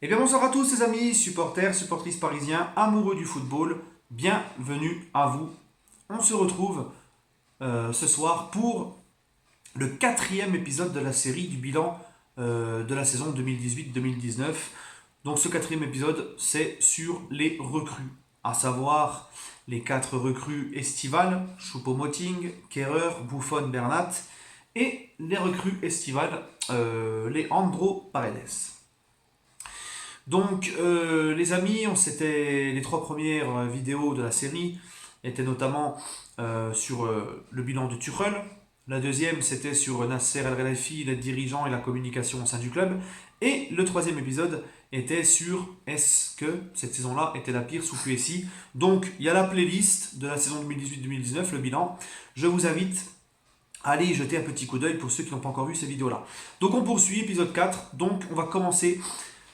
Eh bien bonsoir à tous les amis, supporters, supportrices parisiens, amoureux du football, bienvenue à vous. On se retrouve ce soir pour le quatrième épisode de la série du bilan de la saison 2018-2019. Donc ce quatrième épisode, c'est sur les recrues, à savoir les quatre recrues estivales, Choupo-Moting, Kerrer, Buffon, Bernat, et les recrues estivales, les Andro Paredes. Donc, les amis, on s'était les trois premières vidéos de la série étaient notamment sur le bilan de Tuchel. La deuxième, c'était sur Nasser El Khelaifi, les dirigeants et la communication au sein du club. Et le troisième épisode était sur est-ce que cette saison-là était la pire sous QSI. Donc, il y a la playlist de la saison 2018-2019, le bilan. Je vous invite à aller y jeter un petit coup d'œil pour ceux qui n'ont pas encore vu ces vidéos-là. Donc, on poursuit, épisode 4. Donc, on va commencer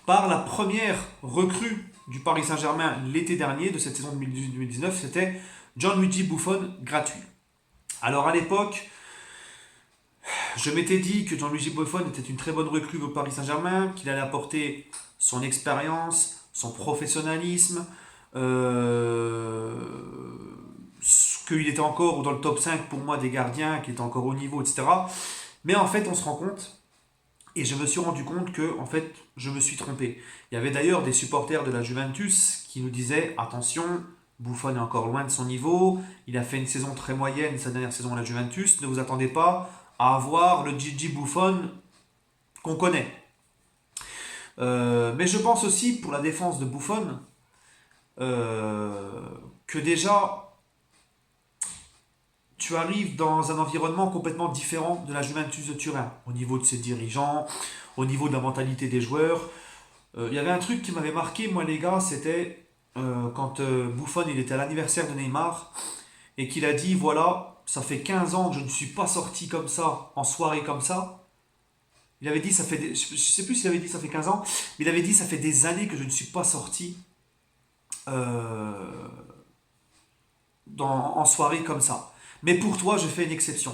par la première recrue du Paris Saint-Germain l'été dernier de cette saison 2018-2019, c'était Gianluigi Buffon gratuit. Alors à l'époque, je m'étais dit que Gianluigi Buffon était une très bonne recrue au Paris Saint-Germain, qu'il allait apporter son expérience, son professionnalisme, qu'il était encore dans le top 5 pour moi des gardiens, qu'il était encore au niveau, etc. Mais en fait, on se rend compte. Et je me suis rendu compte que, en fait, je me suis trompé. Il y avait d'ailleurs des supporters de la Juventus qui nous disaient attention, Buffon est encore loin de son niveau, il a fait une saison très moyenne sa dernière saison à la Juventus, ne vous attendez pas à avoir le Gigi Buffon qu'on connaît. Mais je pense aussi, pour la défense de Buffon, que déjà, tu arrives dans un environnement complètement différent de la Juventus de Turin, au niveau de ses dirigeants, au niveau de la mentalité des joueurs. Il y avait un truc qui m'avait marqué, moi les gars, c'était quand Buffon il était à l'anniversaire de Neymar et qu'il a dit voilà, ça fait 15 ans que je ne suis pas sorti comme ça, en soirée comme ça. Il avait dit, je sais plus s'il avait dit ça fait 15 ans, mais il avait dit ça fait des années que je ne suis pas sorti euh, en soirée comme ça. Mais pour toi, je fais une exception.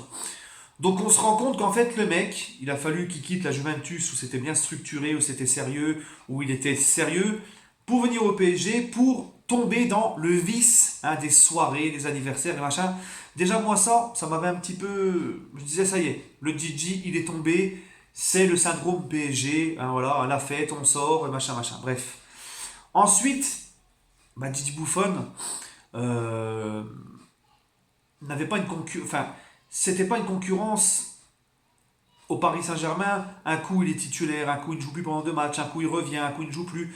Donc on se rend compte qu'en fait le mec, il a fallu qu'il quitte la Juventus où c'était bien structuré, où c'était sérieux, où il était sérieux, pour venir au PSG, pour tomber dans le vice hein, des soirées, des anniversaires et machin. Déjà moi ça m'avait un petit peu... Je disais ça y est, le Gigi il est tombé, c'est le syndrome PSG, hein, voilà, la fête, on sort, et machin machin, bref. Ensuite, bah, Gigi Buffon euh, n'avait pas une concurrence... Enfin, c'était pas une concurrence au Paris Saint-Germain, un coup il est titulaire, un coup il ne joue plus pendant deux matchs, un coup il revient, un coup il ne joue plus.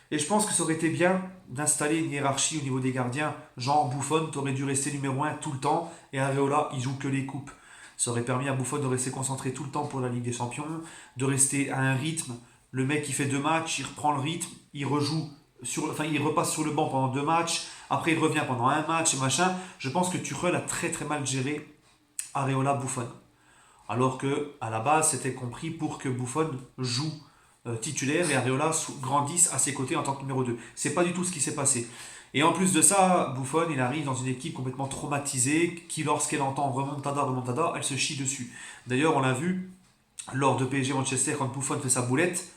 Et je pense que ça aurait été bien d'installer une hiérarchie au niveau des gardiens. Genre Buffon, t'aurais dû rester numéro un tout le temps, et Areola, il joue que les coupes. Ça aurait permis à Buffon de rester concentré tout le temps pour la Ligue des Champions, de rester à un rythme. Le mec, il fait deux matchs, il reprend le rythme, il rejoue, enfin, il repasse sur le banc pendant deux matchs, après il revient pendant un match et machin. Je pense que Tuchel a très très mal géré Areola Buffon. Alors que à la base c'était compris pour que Buffon joue titulaire et Areola grandisse à ses côtés en tant que numéro 2. C'est pas du tout ce qui s'est passé. Et en plus de ça, Buffon il arrive dans une équipe complètement traumatisée qui lorsqu'elle entend remontada, remontada, elle se chie dessus. D'ailleurs on l'a vu lors de PSG Manchester quand Buffon fait sa boulette.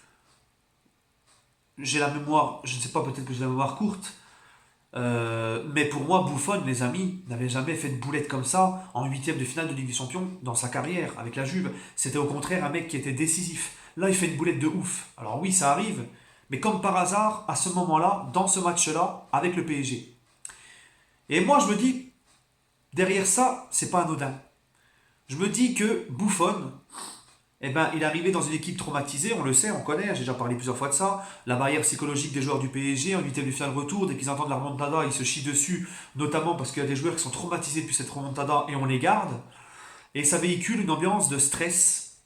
J'ai la mémoire, je ne sais pas, peut-être que j'ai la mémoire courte, mais pour moi, Buffon, les amis, n'avait jamais fait de boulette comme ça en huitième de finale de Ligue des Champions dans sa carrière avec la Juve. C'était au contraire un mec qui était décisif. Là, il fait une boulette de ouf. Alors oui, ça arrive, mais comme par hasard, à ce moment-là, dans ce match-là, avec le PSG. Et moi, je me dis, derrière ça, c'est pas anodin. Je me dis que Buffon, eh ben, il est arrivé dans une équipe traumatisée, on le sait, on connaît, j'ai déjà parlé plusieurs fois de ça. La barrière psychologique des joueurs du PSG en huitième de finale retour, dès qu'ils entendent la remontada, ils se chient dessus, notamment parce qu'il y a des joueurs qui sont traumatisés depuis cette remontada et on les garde. Et ça véhicule une ambiance de stress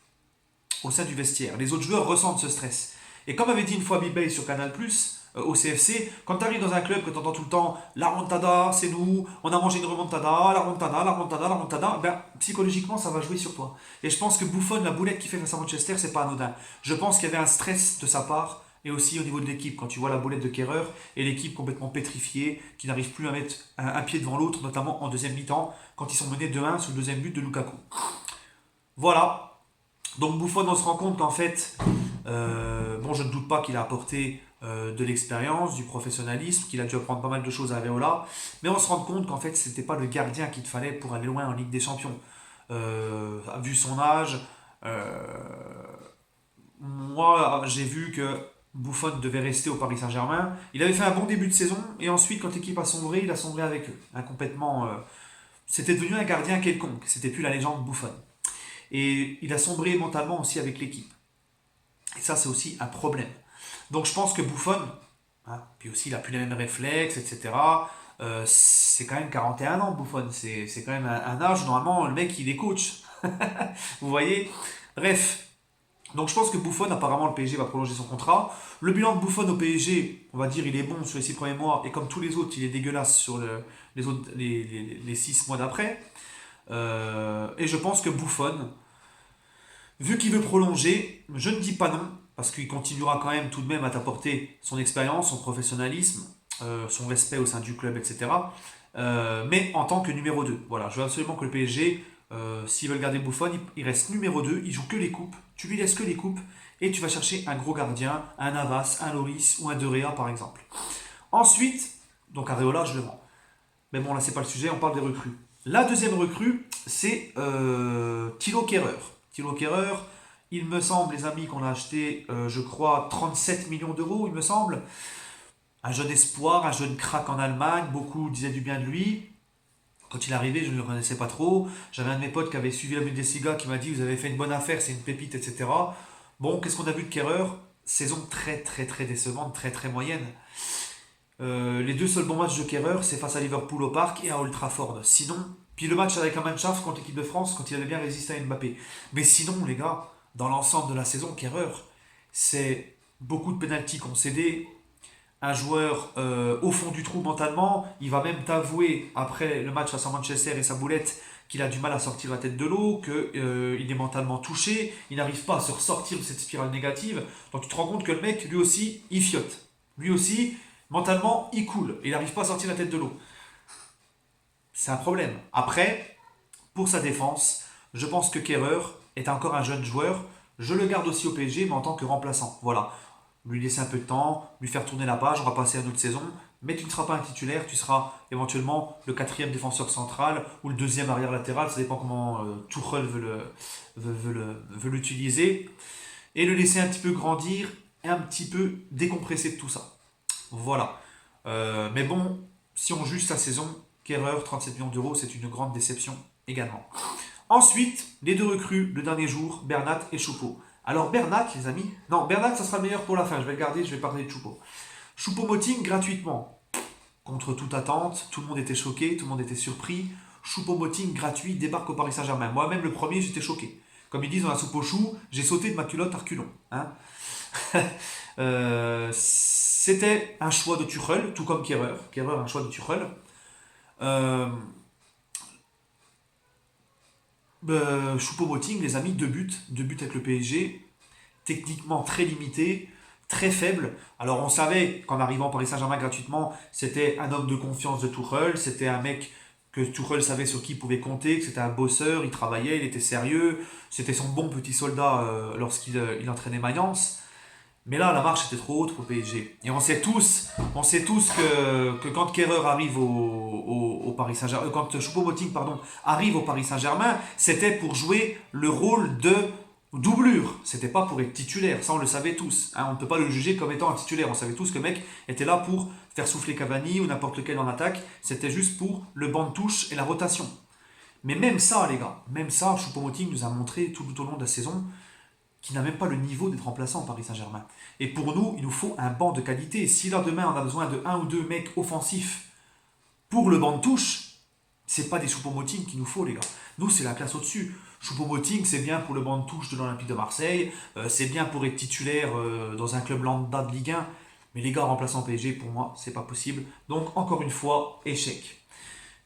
au sein du vestiaire. Les autres joueurs ressentent ce stress. Et comme avait dit une fois Bibay sur Canal+, au CFC, quand tu arrives dans un club que tu entends tout le temps la remontada, c'est nous, on a mangé une remontada, la remontada, la remontada, la remontada, ben, psychologiquement ça va jouer sur toi. Et je pense que Buffon, la boulette qu'il fait face à Manchester, c'est pas anodin. Je pense qu'il y avait un stress de sa part et aussi au niveau de l'équipe, quand tu vois la boulette de Kerrer et l'équipe complètement pétrifiée, qui n'arrive plus à mettre un pied devant l'autre, notamment en deuxième mi-temps, quand ils sont menés 2-1 sur le deuxième but de Lukaku. Voilà. Donc Buffon, on se rend compte qu'en fait, Bon, je ne doute pas qu'il a apporté de l'expérience, du professionnalisme, qu'il a dû apprendre pas mal de choses à Areola, mais on se rend compte qu'en fait, c'était pas le gardien qu'il te fallait pour aller loin en Ligue des Champions. Vu son âge, euh, moi, j'ai vu que Buffon devait rester au Paris Saint-Germain. Il avait fait un bon début de saison, et ensuite, quand l'équipe a sombré, il a sombré avec eux. Hein, complètement. C'était devenu un gardien quelconque. C'était plus la légende Buffon. Et il a sombré mentalement aussi avec l'équipe. Et ça, c'est aussi un problème. Donc, je pense que Buffon, hein, puis aussi, il a plus les mêmes réflexes, etc. C'est quand même 41 ans, Buffon. C'est quand même un âge, normalement, le mec, il est coach. Vous voyez. Bref, donc je pense que Buffon, apparemment, le PSG va prolonger son contrat. Le bilan de Buffon au PSG, on va dire, il est bon sur les 6 premiers mois, et comme tous les autres, il est dégueulasse sur les, autres, les 6 mois d'après. Et je pense que Buffon, vu qu'il veut prolonger, je ne dis pas non, parce qu'il continuera quand même tout de même à t'apporter son expérience, son professionnalisme, son respect au sein du club, etc. Mais en tant que numéro 2. Voilà, je veux absolument que le PSG, s'ils veulent garder Buffon, il reste numéro 2, il joue que les coupes, tu lui laisses que les coupes, et tu vas chercher un gros gardien, un Navas, un Loris ou un De Gea par exemple. Ensuite, donc Areola, je le vends. Mais bon, là, c'est pas le sujet, on parle des recrues. La deuxième recrue, c'est Thilo Kehrer. Thilo Kehrer, il me semble, les amis, qu'on a acheté, je crois, 37 millions d'euros, il me semble. Un jeune espoir, un jeune crack en Allemagne, beaucoup disaient du bien de lui. Quand il est arrivé, je ne le connaissais pas trop. J'avais un de mes potes qui avait suivi la Bundesliga qui m'a dit vous avez fait une bonne affaire, c'est une pépite, etc. Bon, qu'est-ce qu'on a vu de Kehrer? Saison très très très décevante, très très moyenne. Les deux seuls bons matchs de Kehrer, c'est face à Liverpool au Parc et à Old Trafford. Sinon, puis le match avec la Mannschaft contre l'équipe de France quand il avait bien résisté à Mbappé. Mais sinon, les gars, dans l'ensemble de la saison, Kehrer, c'est beaucoup de pénaltys concédés, un joueur au fond du trou mentalement. Il va même t'avouer, après le match face à Manchester et sa boulette, qu'il a du mal à sortir la tête de l'eau, qu'il est mentalement touché, il n'arrive pas à se ressortir de cette spirale négative. Donc tu te rends compte que le mec, lui aussi, il fiotte. Lui aussi, mentalement, il coule. Il n'arrive pas à sortir la tête de l'eau. C'est un problème. Après, pour sa défense, je pense que Kehrer est encore un jeune joueur. Je le garde aussi au PSG, mais en tant que remplaçant. Voilà. Lui laisser un peu de temps, lui faire tourner la page, on va passer à une autre saison. Mais tu ne seras pas un titulaire, tu seras éventuellement le quatrième défenseur central ou le deuxième arrière latéral, ça dépend comment Tuchel veut l'utiliser. Et le laisser un petit peu grandir et un petit peu décompresser de tout ça. Voilà. Mais bon, si on juge sa saison, Kehrer, 37 millions d'euros, c'est une grande déception également. Ensuite, les deux recrues, le dernier jour, Bernat et Choupo. Alors Bernat, les amis, non, Bernat, ça sera le meilleur pour la fin, je vais le garder, je vais parler de Choupo. Choupo-Moting gratuitement, contre toute attente, tout le monde était choqué, tout le monde était surpris. Choupo-Moting gratuit débarque au Paris Saint-Germain. Moi-même, le premier, j'étais choqué. Comme ils disent dans la soupe aux choux, j'ai sauté de ma culotte à reculons. Hein. C'était un choix de Tuchel, tout comme Kehrer. Kehrer, un choix de Tuchel. Euh, Choupo-Moting, les amis, deux buts avec le PSG, techniquement très limité, très faible. Alors on savait qu'en arrivant au Paris Saint-Germain gratuitement, c'était un homme de confiance de Tuchel, c'était un mec que Tuchel savait sur qui il pouvait compter, que c'était un bosseur, il travaillait, il était sérieux, c'était son bon petit soldat lorsqu'il il entraînait Mayence. Mais là, la marche était trop haute pour le PSG. Et on sait tous que quand Kehrer arrive au Paris Saint-Germain, quand Choupo-Moting pardon, arrive au Paris Saint-Germain, c'était pour jouer le rôle de doublure. C'était pas pour être titulaire. Ça, on le savait tous. Hein. On ne peut pas le juger comme étant un titulaire. On savait tous que le mec était là pour faire souffler Cavani ou n'importe lequel en attaque. C'était juste pour le banc de touche et la rotation. Mais même ça, les gars, même ça, Choupo-Moting nous a montré tout au long de la saison qui n'a même pas le niveau d'être remplaçant au Paris Saint-Germain. Et pour nous, il nous faut un banc de qualité. Si là demain on a besoin de un ou deux mecs offensifs pour le banc de touche, c'est pas des Choupo-Moting qu'il nous faut, les gars. Nous, c'est la classe au-dessus. Choupo-Moting, c'est bien pour le banc de touche de l'Olympique de Marseille, c'est bien pour être titulaire dans un club lambda de Ligue 1, mais les gars remplaçants PSG, pour moi, c'est pas possible. Donc, encore une fois, échec.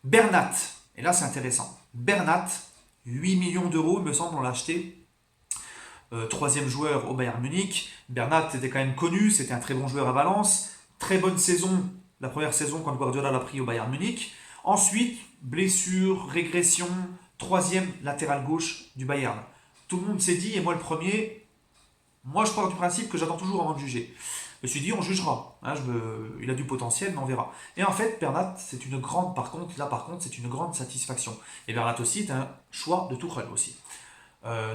Bernat, et là c'est intéressant. Bernat, 8 millions d'euros, il me semble, on l'a acheté. Troisième joueur au Bayern Munich. Bernat était quand même connu, c'était un très bon joueur à Valence. Très bonne saison, la première saison quand Guardiola l'a pris au Bayern Munich. Ensuite, blessure, régression, troisième latéral gauche du Bayern. Tout le monde s'est dit, et moi le premier, Moi, je pars du principe que j'attends toujours avant de juger. Je me suis dit, on jugera. Hein, il a du potentiel, mais on verra. Et en fait, Bernat, c'est une grande, par contre, c'est une grande satisfaction. Et Bernat aussi est un choix de Tuchel aussi.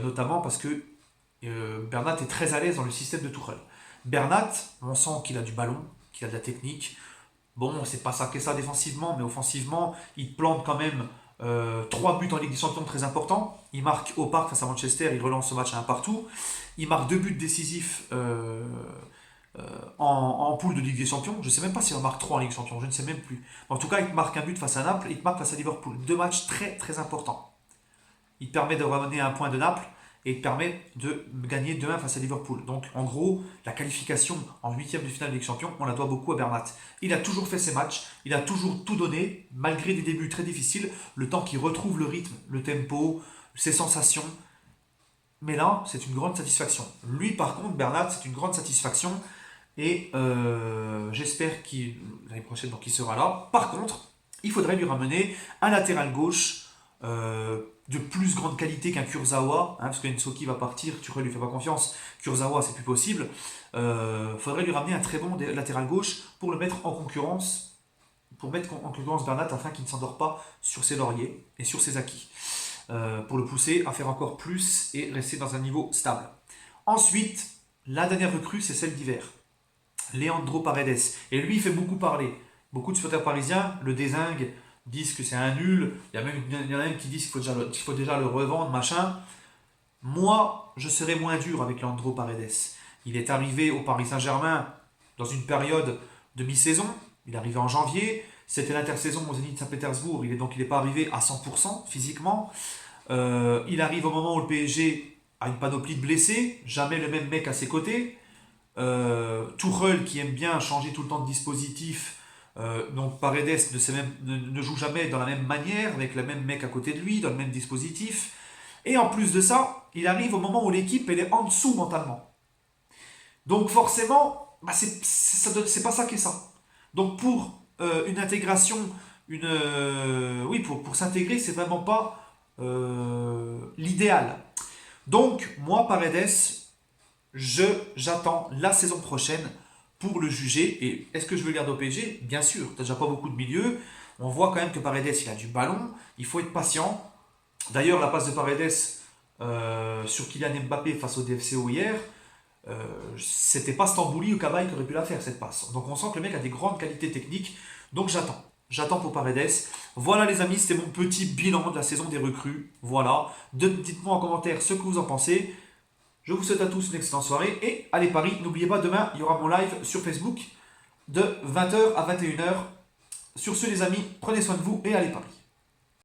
Notamment parce que Bernat est très à l'aise dans le système de Tuchel. Bernat, on sent qu'il a du ballon, qu'il a de la technique. Bon, c'est pas ça que ça défensivement, mais offensivement, il plante quand même 3 buts en Ligue des Champions très importants. Il marque au Parc face à Manchester, il relance ce match à un partout. Il marque 2 buts décisifs en poule de Ligue des Champions. Je ne sais même pas s'il en marque 3 en Ligue des Champions, je ne sais même plus. En tout cas, il marque un but face à Naples et il marque face à Liverpool. 2 matchs très très importants. Il permet de ramener un point de Naples et il permet de gagner 2-1 face à Liverpool. Donc en gros, la qualification en huitième de finale de Ligue des Champions, on la doit beaucoup à Bernat. Il a toujours fait ses matchs, il a toujours tout donné, malgré des débuts très difficiles, le temps qu'il retrouve le rythme, le tempo, ses sensations. Mais là, c'est une grande satisfaction. Lui, par contre, Bernat, c'est une grande satisfaction. Et j'espère qu'il l'année prochaine, donc il sera là. Par contre, il faudrait lui ramener un latéral gauche de plus grande qualité qu'un Kurzawa, hein, parce que Nsoki va partir, Tuchel lui fait pas confiance, Kurzawa c'est plus possible. Faudrait lui ramener un très bon latéral gauche pour le mettre en concurrence, pour mettre en concurrence Bernat afin qu'il ne s'endort pas sur ses lauriers et sur ses acquis. Pour le pousser à faire encore plus et rester dans un niveau stable. Ensuite, la dernière recrue, c'est celle d'hiver. Leandro Paredes. Et lui, il fait beaucoup parler. Beaucoup de supporters parisiens le dézinguent, disent que c'est un nul. Il y en a même qui disent qu'il faut déjà le revendre, machin. Moi, je serais moins dur avec Leandro Paredes. Il est arrivé au Paris Saint-Germain dans une période de mi-saison. Il est arrivé en janvier. C'était l'intersaison au Zénith Saint-Pétersbourg. Il n'est pas arrivé à 100% physiquement. Il arrive au moment où le PSG a une panoplie de blessés. Jamais le même mec à ses côtés. Tuchel qui aime bien changer tout le temps de dispositif, donc Paredes ne joue jamais dans la même manière, avec le même mec à côté de lui, dans le même dispositif. Et en plus de ça, il arrive au moment où l'équipe elle est en dessous mentalement. Donc forcément, c'est pas ça qui est ça. Donc pour une intégration, oui, pour s'intégrer, c'est vraiment pas l'idéal. Donc moi, Paredes, j'attends la saison prochaine pour le juger. Et est-ce que je veux le garder au PSG? Bien sûr, tu n'as déjà pas beaucoup de milieux. On voit quand même que Paredes, il a du ballon. Il faut être patient. D'ailleurs, la passe de Paredes sur Kylian Mbappé face au DFCO hier, c'était pas Stambouli ou Cabaye qui aurait pu la faire, cette passe. Donc on sent que le mec a des grandes qualités techniques. Donc j'attends. J'attends pour Paredes. Voilà les amis, c'était mon petit bilan de la saison des recrues. Voilà. Dites-moi en commentaire ce que vous en pensez. Je vous souhaite à tous une excellente soirée et allez Paris, n'oubliez pas, demain il y aura mon live sur Facebook de 20h à 21h. Sur ce les amis, prenez soin de vous et allez Paris.